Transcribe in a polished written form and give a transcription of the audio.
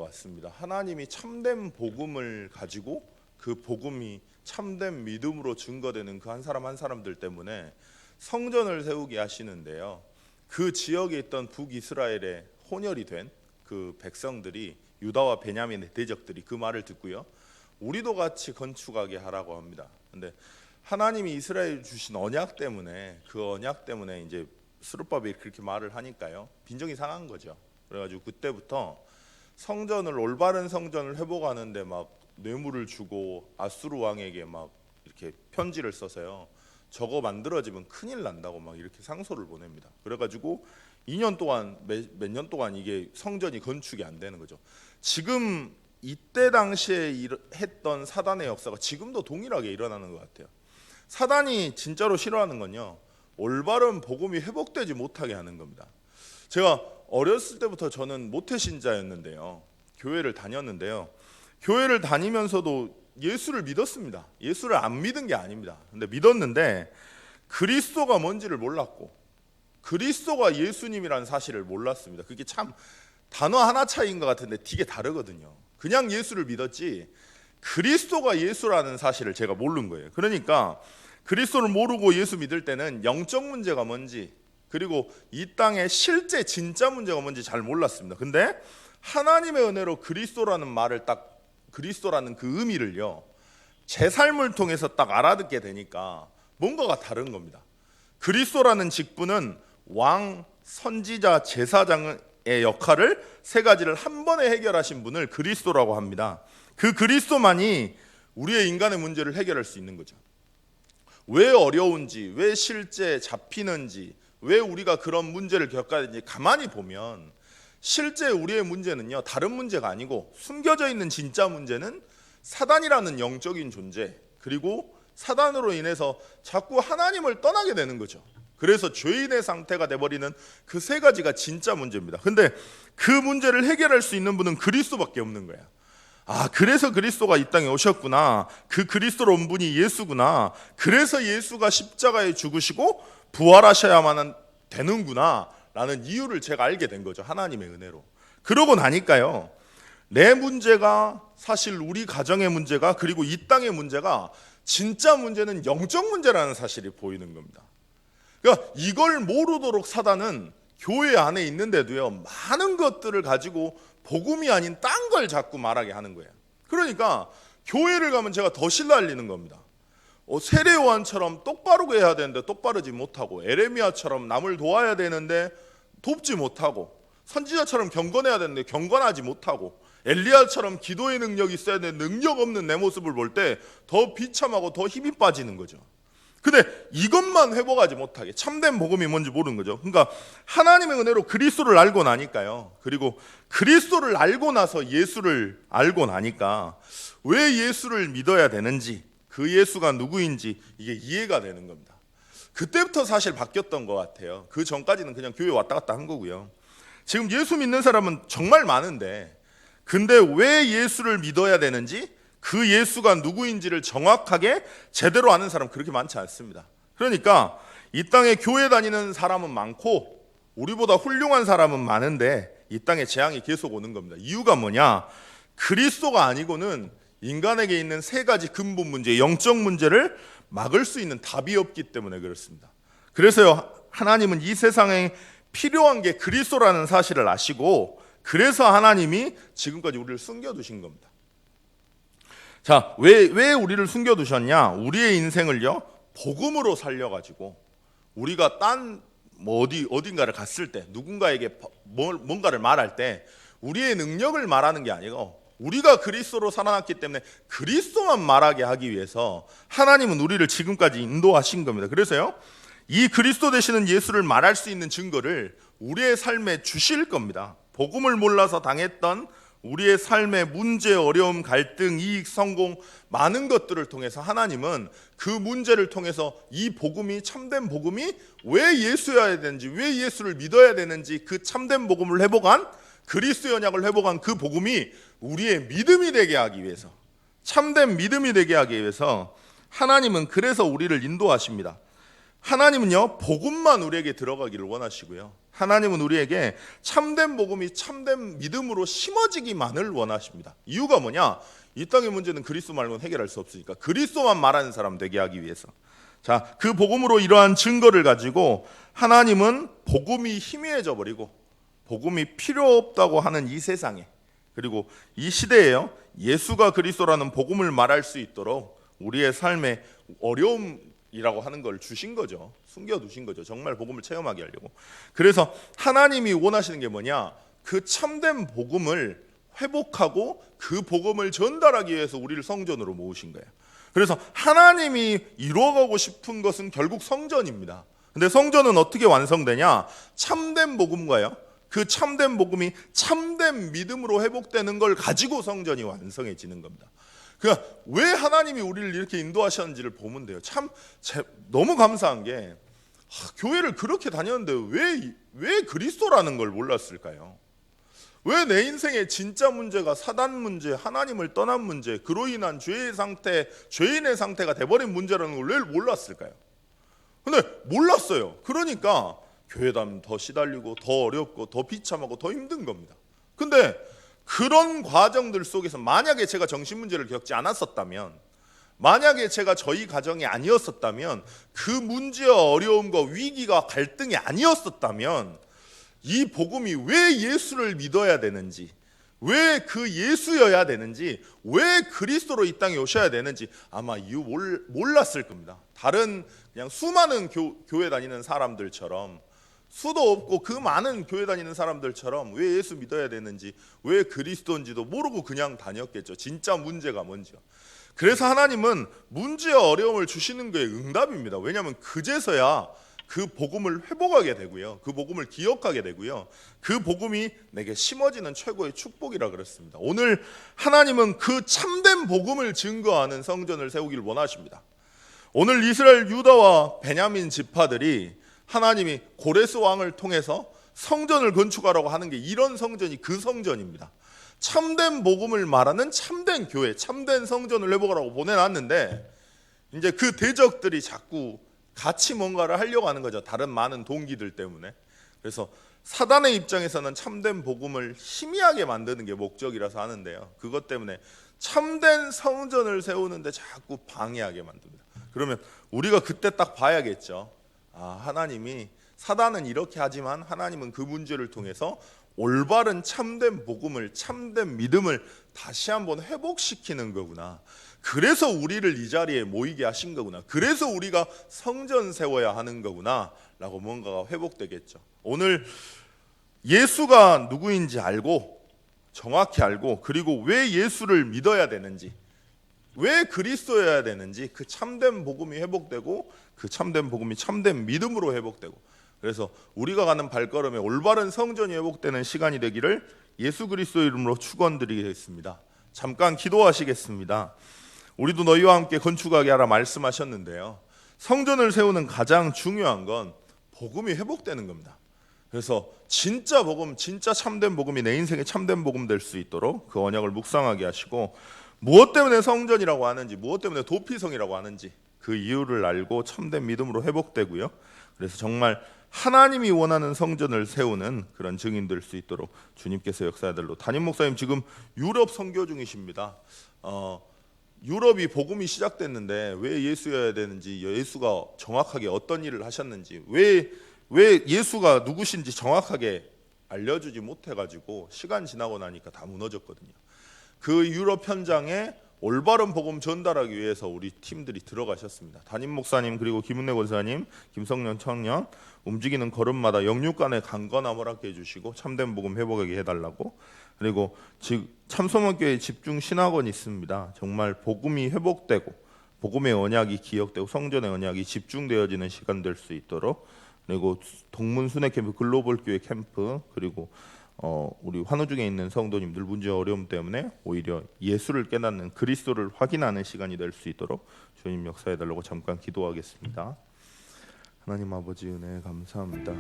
같습니다. 하나님이 참된 복음을 가지고 그 복음이 참된 믿음으로 증거되는 그 한 사람 한 사람들 때문에 성전을 세우게 하시는데요. 그 지역에 있던 북이스라엘의 혼혈이 된 그 백성들이, 유다와 베냐민의 대적들이 그 말을 듣고요, 우리도 같이 건축하게 하라고 합니다. 근데 하나님이 이스라엘 주신 언약 때문에, 그 언약 때문에 이제 스룹바벨이 그렇게 말을 하니까요, 빈정이 상한 거죠. 그래가지고 그때부터 성전을, 올바른 성전을 회복하는데 막 뇌물을 주고 아수르 왕에게 막 이렇게 편지를 써서요, 저거 만들어지면 큰일 난다고 막 이렇게 상소를 보냅니다. 그래가지고 2년 동안, 몇 년 동안 이게 성전이 건축이 안 되는 거죠. 지금 이때 당시에 했던 사단의 역사가 지금도 동일하게 일어나는 것 같아요. 사단이 진짜로 싫어하는 건요, 올바른 복음이 회복되지 못하게 하는 겁니다. 제가 어렸을 때부터 저는 모태신자였는데요, 교회를 다녔는데요, 교회를 다니면서도 예수를 믿었습니다. 예수를 안 믿은 게 아닙니다. 근데 믿었는데 그리스도가 뭔지를 몰랐고, 그리스도가 예수님이라는 사실을 몰랐습니다. 그게 참 단어 하나 차이인 것 같은데 되게 다르거든요. 그냥 예수를 믿었지 그리스도가 예수라는 사실을 제가 모르는 거예요. 그러니까 그리스도를 모르고 예수 믿을 때는 영적 문제가 뭔지, 그리고 이 땅의 실제 진짜 문제가 뭔지 잘 몰랐습니다. 근데 하나님의 은혜로 그리스도라는 말을 딱, 그리스도라는 그 의미를요, 제 삶을 통해서 딱 알아듣게 되니까 뭔가가 다른 겁니다. 그리스도라는 직분은 왕, 선지자, 제사장의 역할을 세 가지를 한 번에 해결하신 분을 그리스도라고 합니다. 그 그리스도만이 우리의 인간의 문제를 해결할 수 있는 거죠. 왜 어려운지, 왜 실제 잡히는지, 왜 우리가 그런 문제를 겪어야 되는지 가만히 보면 실제 우리의 문제는요, 다른 문제가 아니고 숨겨져 있는 진짜 문제는 사단이라는 영적인 존재, 그리고 사단으로 인해서 자꾸 하나님을 떠나게 되는 거죠. 그래서 죄인의 상태가 돼버리는 그 세 가지가 진짜 문제입니다. 근데 그 문제를 해결할 수 있는 분은 그리스도밖에 없는 거예요. 아, 그래서 그리스도가 이 땅에 오셨구나, 그 그리스도로 온 분이 예수구나, 그래서 예수가 십자가에 죽으시고 부활하셔야만 되는구나 라는 이유를 제가 알게 된 거죠. 하나님의 은혜로. 그러고 나니까요, 내 문제가, 사실 우리 가정의 문제가, 그리고 이 땅의 문제가, 진짜 문제는 영적 문제라는 사실이 보이는 겁니다. 그러니까 이걸 모르도록 사단은 교회 안에 있는데도요, 많은 것들을 가지고 복음이 아닌 딴 걸 자꾸 말하게 하는 거예요. 그러니까 교회를 가면 제가 더 신랄리는 겁니다. 세례 요한처럼 똑바르게 해야 되는데 똑바르지 못하고, 에레미야처럼 남을 도와야 되는데 돕지 못하고, 선지자처럼 경건해야 되는데 경건하지 못하고, 엘리야처럼 기도의 능력이 있어야 되는데 능력 없는 내 모습을 볼 때 더 비참하고 더 힘이 빠지는 거죠. 근데 이것만 회복하지 못하게, 참된 복음이 뭔지 모르는 거죠. 그러니까 하나님의 은혜로 그리스도를 알고 나니까요, 그리고 그리스도를 알고 나서 예수를 알고 나니까 왜 예수를 믿어야 되는지, 그 예수가 누구인지 이게 이해가 되는 겁니다. 그때부터 사실 바뀌었던 것 같아요. 그 전까지는 그냥 교회 왔다 갔다 한 거고요. 지금 예수 믿는 사람은 정말 많은데, 근데 왜 예수를 믿어야 되는지, 그 예수가 누구인지를 정확하게 제대로 아는 사람 그렇게 많지 않습니다. 그러니까 이 땅에 교회 다니는 사람은 많고 우리보다 훌륭한 사람은 많은데 이 땅에 재앙이 계속 오는 겁니다. 이유가 뭐냐? 그리스도가 아니고는 인간에게 있는 세 가지 근본 문제, 영적 문제를 막을 수 있는 답이 없기 때문에 그렇습니다. 그래서요, 하나님은 이 세상에 필요한 게 그리스도라는 사실을 아시고, 그래서 하나님이 지금까지 우리를 숨겨두신 겁니다. 자, 왜 우리를 숨겨두셨냐? 우리의 인생을요, 복음으로 살려가지고 우리가 어딘가를 갔을 때, 누군가에게 뭔가를 말할 때 우리의 능력을 말하는 게 아니고, 우리가 그리스도로 살아났기 때문에 그리스도만 말하게 하기 위해서 하나님은 우리를 지금까지 인도하신 겁니다. 그래서요, 이 그리스도 되시는 예수를 말할 수 있는 증거를 우리의 삶에 주실 겁니다. 복음을 몰라서 당했던 우리의 삶의 문제, 어려움, 갈등, 이익, 성공, 많은 것들을 통해서 하나님은 그 문제를 통해서 이 복음이, 참된 복음이 왜 예수여야 되는지, 왜 예수를 믿어야 되는지, 그 참된 복음을 회복한, 그리스도 언약을 회복한 그 복음이 우리의 믿음이 되게 하기 위해서, 참된 믿음이 되게 하기 위해서 하나님은 그래서 우리를 인도하십니다. 하나님은요, 복음만 우리에게 들어가기를 원하시고요. 하나님은 우리에게 참된 복음이 참된 믿음으로 심어지기만을 원하십니다. 이유가 뭐냐? 이 땅의 문제는 그리스도 말고는 해결할 수 없으니까 그리스도만 말하는 사람 되게 하기 위해서. 자, 그 복음으로 이러한 증거를 가지고 하나님은 복음이 희미해져 버리고 복음이 필요 없다고 하는 이 세상에, 그리고 이 시대에요, 예수가 그리스도라는 복음을 말할 수 있도록 우리의 삶에 어려움이라고 하는 걸 주신 거죠. 숨겨두신 거죠. 정말 복음을 체험하게 하려고. 그래서 하나님이 원하시는 게 뭐냐? 그 참된 복음을 회복하고 그 복음을 전달하기 위해서 우리를 성전으로 모으신 거예요. 그래서 하나님이 이루어가고 싶은 것은 결국 성전입니다. 근데 성전은 어떻게 완성되냐? 참된 복음과요, 그 참된 복음이 참된 믿음으로 회복되는 걸 가지고 성전이 완성해지는 겁니다. 그러니까 왜 하나님이 우리를 이렇게 인도하셨는지를 보면 돼요. 참 너무 감사한 게, 교회를 그렇게 다녔는데 왜 그리스도라는 걸 몰랐을까요? 왜 내 인생의 진짜 문제가 사단 문제, 하나님을 떠난 문제, 그로 인한 죄의 상태, 죄인의 상태가 돼버린 문제라는 걸 왜 몰랐을까요? 근데 몰랐어요. 그러니까 교회 다니면 더 시달리고 더 어렵고 더 비참하고 더 힘든 겁니다. 근데 그런 과정들 속에서 만약에 제가 정신문제를 겪지 않았었다면, 만약에 제가 저희 가정이 아니었었다면, 그 문제와 어려움과 위기가 갈등이 아니었었다면, 이 복음이 왜 예수를 믿어야 되는지, 왜 그 예수여야 되는지, 왜 그리스도로 이 땅에 오셔야 되는지 아마 이유 몰랐을 겁니다. 다른 그냥 수많은 교회 다니는 사람들처럼, 수도 없고 그 많은 교회 다니는 사람들처럼 왜 예수 믿어야 되는지, 왜 그리스도인지도 모르고 그냥 다녔겠죠. 진짜 문제가 뭔지요. 그래서 하나님은 문제와 어려움을 주시는 게 응답입니다. 왜냐하면 그제서야 그 복음을 회복하게 되고요, 그 복음을 기억하게 되고요, 그 복음이 내게 심어지는 최고의 축복이라 그랬습니다. 오늘 하나님은 그 참된 복음을 증거하는 성전을 세우기를 원하십니다. 오늘 이스라엘 유다와 베냐민 지파들이 하나님이 고레스 왕을 통해서 성전을 건축하라고 하는 게, 이런 성전이 그 성전입니다. 참된 복음을 말하는 참된 교회, 참된 성전을 회복하라고 보내놨는데, 이제 그 대적들이 자꾸 같이 뭔가를 하려고 하는 거죠. 다른 많은 동기들 때문에. 그래서 사단의 입장에서는 참된 복음을 희미하게 만드는 게 목적이라서 하는데요, 그것 때문에 참된 성전을 세우는데 자꾸 방해하게 만듭니다. 그러면 우리가 그때 딱 봐야겠죠. 하나님이, 사단은 이렇게 하지만 하나님은 그 문제를 통해서 올바른 참된 복음을, 참된 믿음을 다시 한번 회복시키는 거구나. 그래서 우리를 이 자리에 모이게 하신 거구나. 그래서 우리가 성전 세워야 하는 거구나 라고 뭔가가 회복되겠죠. 오늘 예수가 누구인지 알고, 정확히 알고, 그리고 왜 예수를 믿어야 되는지, 왜 그리스도여야 되는지, 그 참된 복음이 회복되고, 그 참된 복음이 참된 믿음으로 회복되고, 그래서 우리가 가는 발걸음에 올바른 성전이 회복되는 시간이 되기를 예수 그리스도 이름으로 축원드리겠습니다. 잠깐 기도하시겠습니다. 우리도 너희와 함께 건축하게 하라 말씀하셨는데요, 성전을 세우는 가장 중요한 건 복음이 회복되는 겁니다. 그래서 진짜 복음, 진짜 참된 복음이 내 인생의 참된 복음 될 수 있도록 그 언약을 묵상하게 하시고, 무엇 때문에 성전이라고 하는지, 무엇 때문에 도피성이라고 하는지 그 이유를 알고 참된 믿음으로 회복되고요, 그래서 정말 하나님이 원하는 성전을 세우는 그런 증인 될 수 있도록 주님께서 역사들로. 담임 목사님 지금 유럽 선교 중이십니다. 유럽이 복음이 시작됐는데 왜 예수여야 되는지, 예수가 정확하게 어떤 일을 하셨는지, 왜 예수가 누구신지 정확하게 알려주지 못해가지고 시간 지나고 나니까 다 무너졌거든요. 그 유럽 현장에 올바른 복음 전달하기 위해서 우리 팀들이 들어가셨습니다. 담임 목사님, 그리고 김은혜 권사님, 김성년 청년, 움직이는 걸음마다 영육간에 강건함을 갖게 해주시고 참된 복음 회복하게 해달라고. 그리고 즉 참소문교회 집중 신학원이 있습니다. 정말 복음이 회복되고 복음의 언약이 기억되고 성전의 언약이 집중되어지는 시간 될 수 있도록. 그리고 동문 순회 캠프, 글로벌 교회 캠프, 그리고 우리 환우 중에 있는 성도님들 문제 어려움 때문에 오히려 예수를 깨닫는, 그리스도를 확인하는 시간이 될 수 있도록 주님 역사해달라고 잠깐 기도하겠습니다. 하나님 아버지 은혜 감사합니다.